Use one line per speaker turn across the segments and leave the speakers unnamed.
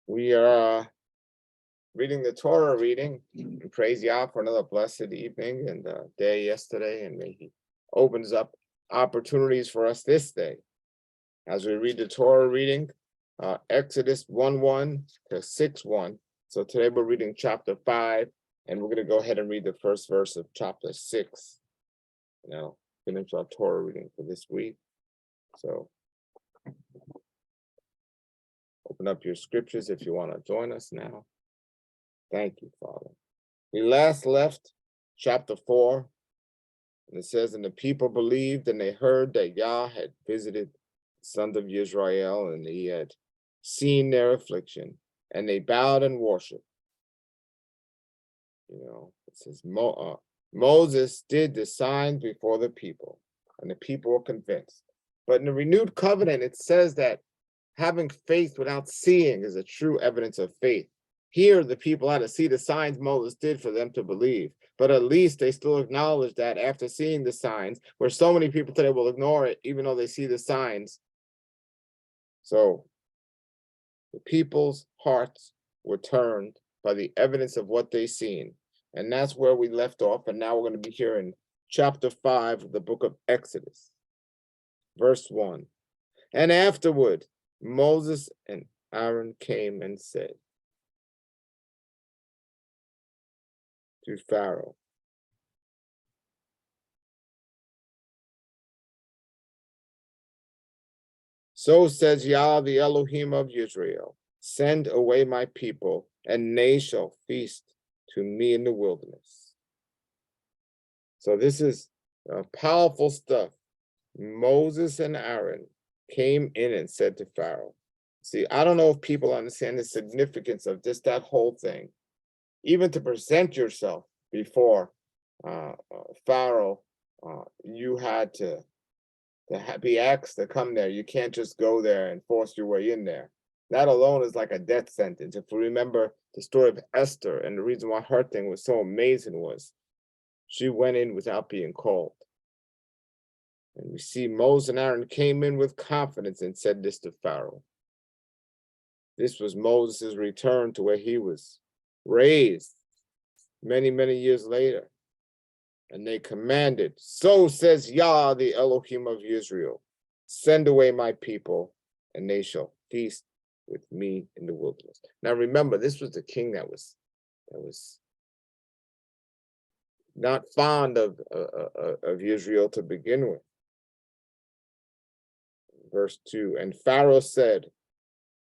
We are reading the Torah reading. We praise Yah for another blessed evening and day yesterday, and may He opens up opportunities for us this day as we read the Torah reading, Exodus 1:1 to 6:1. So today we're reading chapter 5, and we're going to go ahead and read the first verse of chapter 6. Now, finish our Torah reading for this week. So open up your scriptures if you want to join us now. Thank you, Father. We last left chapter 4, and it says, and the people believed, and they heard that Yah had visited the sons of Israel, and He had seen their affliction, and they bowed and worshiped. It says Moses did the signs before the people, and the people were convinced. But in the renewed covenant, it says that having faith without seeing is a true evidence of faith. Here, the people had to see the signs Moses did for them to believe. But at least they still acknowledge that after seeing the signs, where so many people today will ignore it, even though they see the signs. So the people's hearts were turned by the evidence of what they seen. And that's where we left off. And now we're going to be here in chapter 5 of the book of Exodus, verse 1. And afterward, Moses and Aaron came and said to Pharaoh, so says Yah, the Elohim of Israel, send away my people, and they shall feast to me in the wilderness. So this is powerful stuff. Moses and Aaron came in and said to Pharaoh. See, I don't know if people understand the significance of just that whole thing. Even to present yourself before Pharaoh, you had to be asked to come there. You can't just go there and force your way in there. That alone is like a death sentence. If we remember the story of Esther, and the reason why her thing was so amazing was she went in without being called. And we see Moses and Aaron came in with confidence and said this to Pharaoh. This was Moses' return to where he was raised many, many years later. And they commanded, so says Yah, the Elohim of Israel, send away my people, and they shall feast with me in the wilderness. Now remember, this was the king that was not fond of Israel to begin with. Verse 2, and Pharaoh said,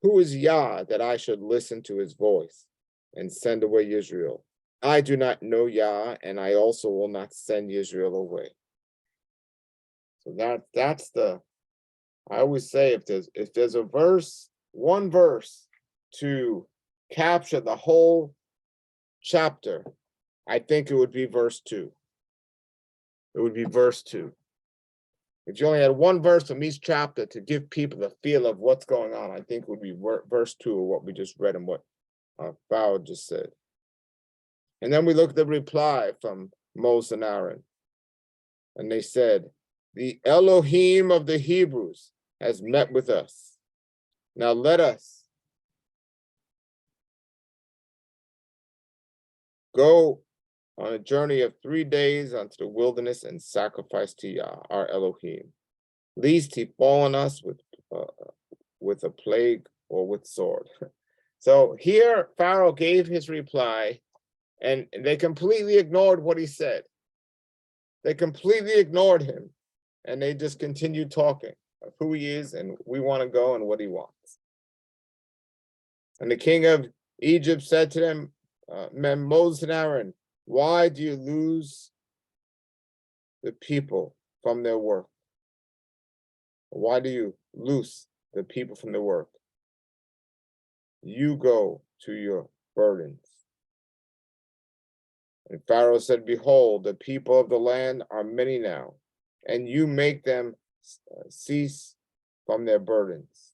who is Yah that I should listen to his voice and send away Israel? I do not know Yah, and I also will not send Israel away. So that's I always say, if there's a verse, one verse to capture the whole chapter, I think it would be verse 2. It would be verse 2. If you only had one verse from each chapter to give people the feel of what's going on, I think it would be verse 2 of what we just read and what Pharaoh just said. And then we look at the reply from Moses and Aaron. And they said, the Elohim of the Hebrews has met with us. Now let us go on a journey of 3 days unto the wilderness and sacrifice to Yah, our Elohim, lest he fall on us with a plague or with sword. So here Pharaoh gave his reply, and they completely ignored what he said. They completely ignored him, and they just continued talking of who he is and we want to go and what he wants. And the king of Egypt said to them, Moses and Aaron, why do you lose the people from their work? Why do you loose the people from their work? You go to your burdens. And Pharaoh said, behold, the people of the land are many now, and you make them cease from their burdens.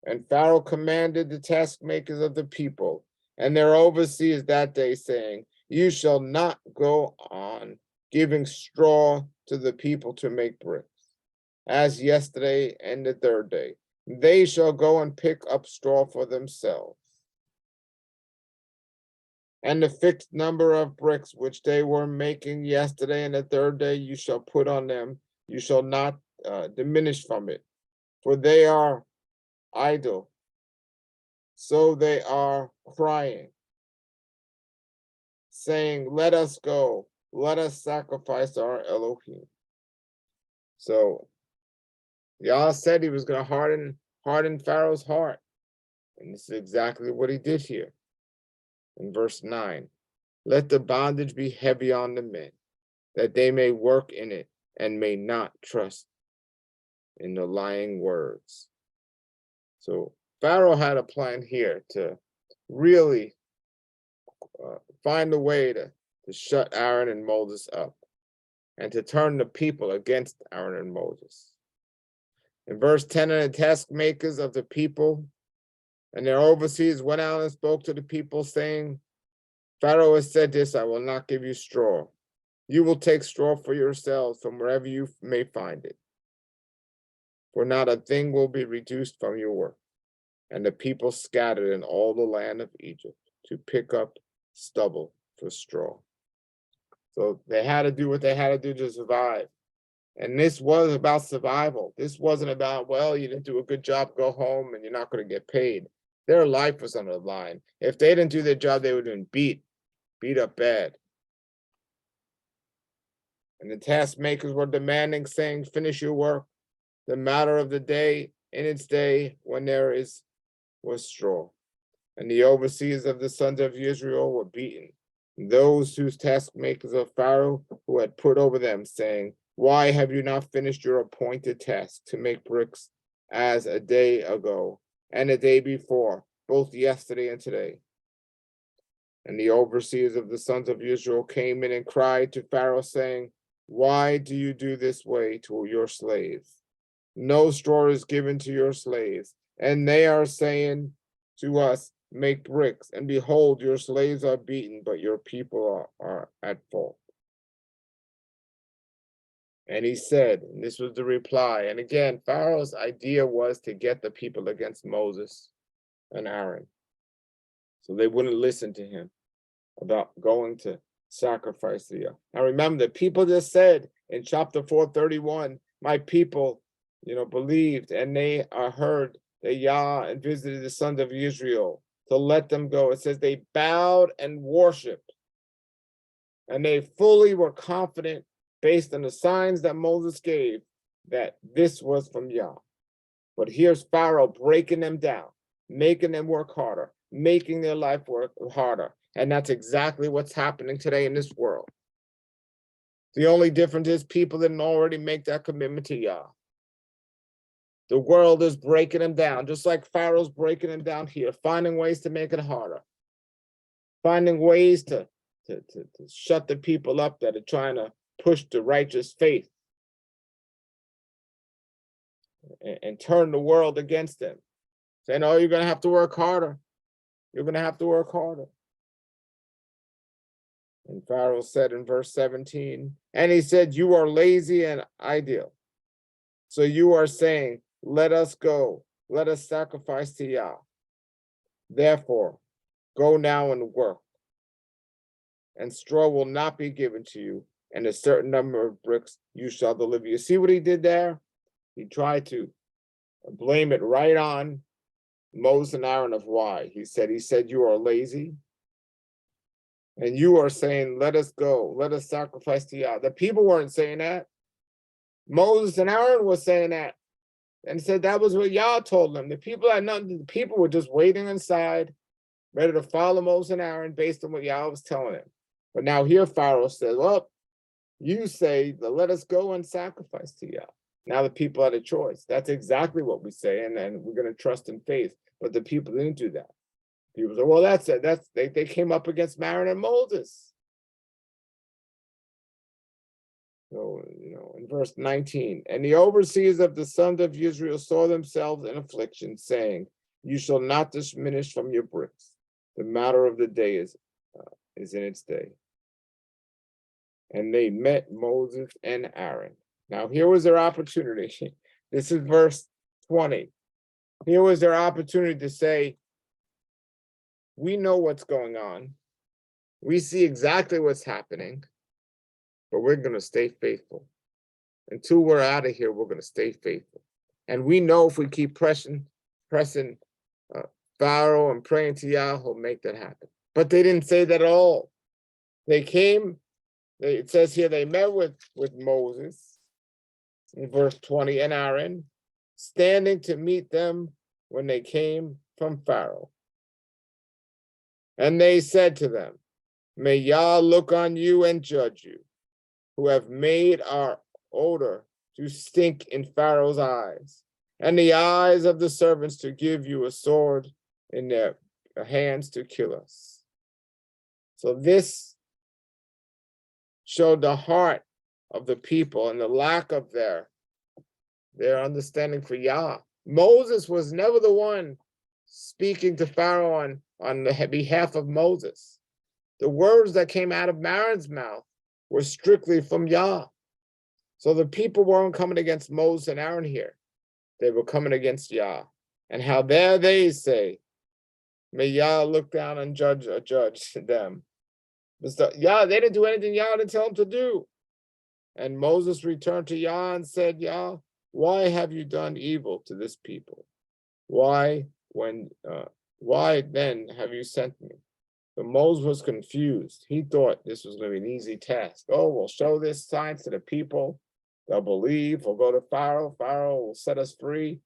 And Pharaoh commanded the taskmakers of the people and their overseers that day, saying, you shall not go on giving straw to the people to make bricks, as yesterday and the third day. They shall go and pick up straw for themselves. And the fixed number of bricks which they were making yesterday and the third day you shall put on them, you shall not diminish from it, for they are idle, so they are crying, saying, let us go, let us sacrifice our Elohim. So Yah said he was going to harden Pharaoh's heart. And this is exactly what he did here. In verse 9, let the bondage be heavy on the men, that they may work in it and may not trust in the lying words. So Pharaoh had a plan here to really find a way to shut Aaron and Moses up and to turn the people against Aaron and Moses. In verse 10, and the task makers of the people and their overseers went out and spoke to the people, saying, Pharaoh has said this, I will not give you straw. You will take straw for yourselves from wherever you may find it. For not a thing will be reduced from your work. And the people scattered in all the land of Egypt to pick up stubble for straw. So they had to do what they had to do to survive. And this was about survival. This wasn't about, well, you didn't do a good job, go home, and you're not going to get paid. Their life was on the line. If they didn't do their job, they would have been beat up bad. And the task makers were demanding, saying, finish your work. The matter of the day, in its day, when there was straw. And the overseers of the sons of Israel were beaten. Those whose taskmakers of Pharaoh, who had put over them, saying, why have you not finished your appointed task to make bricks as a day ago and a day before, both yesterday and today? And the overseers of the sons of Israel came in and cried to Pharaoh, saying, why do you do this way to your slaves? No straw is given to your slaves. And they are saying to us, make bricks. And behold, your slaves are beaten, but your people are at fault. And he said, and this was the reply. And again, Pharaoh's idea was to get the people against Moses and Aaron, so they wouldn't listen to him about going to sacrifice the Yah. Now remember, the people just said in chapter 431, my people, believed, and they heard the Yah and visited the sons of Israel to let them go. It says they bowed and worshiped, and they fully were confident, based on the signs that Moses gave, that this was from Yah. But here's Pharaoh breaking them down, making them work harder, making their life work harder. And that's exactly what's happening today in this world. The only difference is people didn't already make that commitment to Yah. The world is breaking them down, just like Pharaoh's breaking them down here, finding ways to make it harder, finding ways to shut the people up that are trying to push the righteous faith and turn the world against them, saying, oh, you're going to have to work harder. You're going to have to work harder. And Pharaoh said in verse 17, and he said, you are lazy and idle. So you are saying, let us go. Let us sacrifice to Yah. Therefore, go now and work. And straw will not be given to you, and a certain number of bricks you shall deliver. You see what he did there? He tried to blame it right on Moses and Aaron of why. He said, you are lazy. And you are saying, let us go. Let us sacrifice to Yah. The people weren't saying that. Moses and Aaron were saying that. And said that was what Yah told them. The people had nothing. The people were just waiting inside, ready to follow Moses and Aaron based on what Yah was telling them. But now here Pharaoh says, well, you say, let us go and sacrifice to Yah. Now the people had a choice. That's exactly what we say, and then we're going to trust in faith. But the people didn't do that. People say, well, that's it. They came up against Aaron and Moses. So, in verse 19, and the overseers of the sons of Israel saw themselves in affliction, saying, you shall not diminish from your bricks. The matter of the day is in its day. And they met Moses and Aaron. Now, here was their opportunity. This is verse 20. Here was their opportunity to say, we know what's going on. We see exactly what's happening, but we're going to stay faithful. Until we're out of here, we're going to stay faithful. And we know if we keep pressing Pharaoh and praying to Yah, he'll make that happen. But they didn't say that at all. They came, it says here, they met with Moses in verse 20 and Aaron, standing to meet them when they came from Pharaoh. And they said to them, may Yah look on you and judge you, who have made our odor to stink in Pharaoh's eyes, and the eyes of the servants to give you a sword in their hands to kill us. So this showed the heart of the people and the lack of their understanding for Yah. Moses was never the one speaking to Pharaoh on the behalf of Moses. The words that came out of Aaron's mouth were strictly from Yah. So the people weren't coming against Moses and Aaron here. They were coming against Yah. And how dare they say, may Yah look down and judge them. Yah, they didn't do anything Yah didn't tell them to do. And Moses returned to Yah and said, Yah, why have you done evil to this people? Why then have you sent me? But Moses was confused. He thought this was going to be an easy task. Oh, we'll show this sign to the people. They'll believe. We'll go to Pharaoh. Pharaoh will set us free.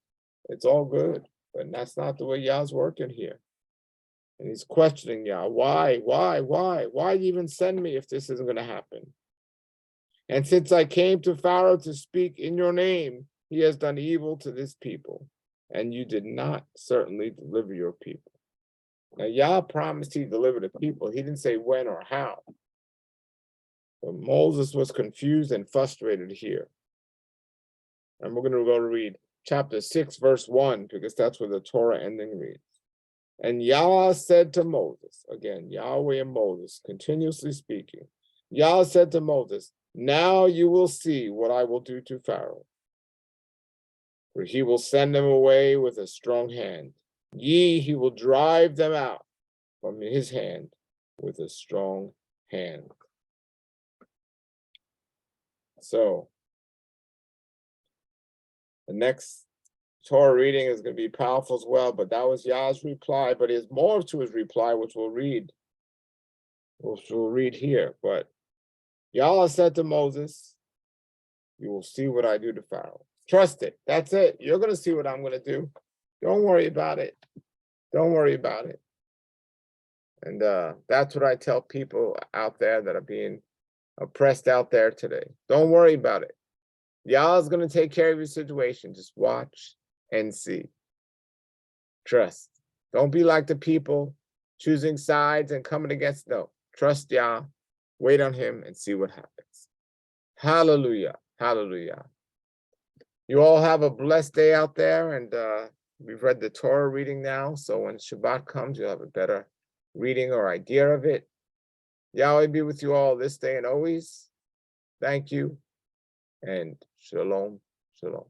It's all good. But that's not the way Yah's working here. And he's questioning Yah. Why even send me if this isn't going to happen? And since I came to Pharaoh to speak in your name, he has done evil to this people. And you did not certainly deliver your people. Now, Yah promised he'd deliver the people. He didn't say when or how. But Moses was confused and frustrated here. And we're going to go to read chapter 6, verse 1, because that's where the Torah ending reads. And Yah said to Moses, again, Yahweh and Moses, continuously speaking. Yah said to Moses, now you will see what I will do to Pharaoh. For he will send them away with a strong hand. He will drive them out from his hand with a strong hand. So, the next Torah reading is going to be powerful as well, but that was Yah's reply, but there's more to his reply, which we'll read here. But Yah said to Moses, you will see what I do to Pharaoh. Trust it. That's it. You're going to see what I'm going to do. Don't worry about it. Don't worry about it. And that's what I tell people out there that are being oppressed out there today. Don't worry about it. Yah's going to take care of your situation. Just watch and see. Trust. Don't be like the people choosing sides and coming against. No. Trust Yah. Wait on him and see what happens. Hallelujah. Hallelujah. You all have a blessed day out there. And we've read the Torah reading now. So when Shabbat comes, you'll have a better reading or idea of it. Yahweh be with you all this day and always. Thank you. And shalom, shalom.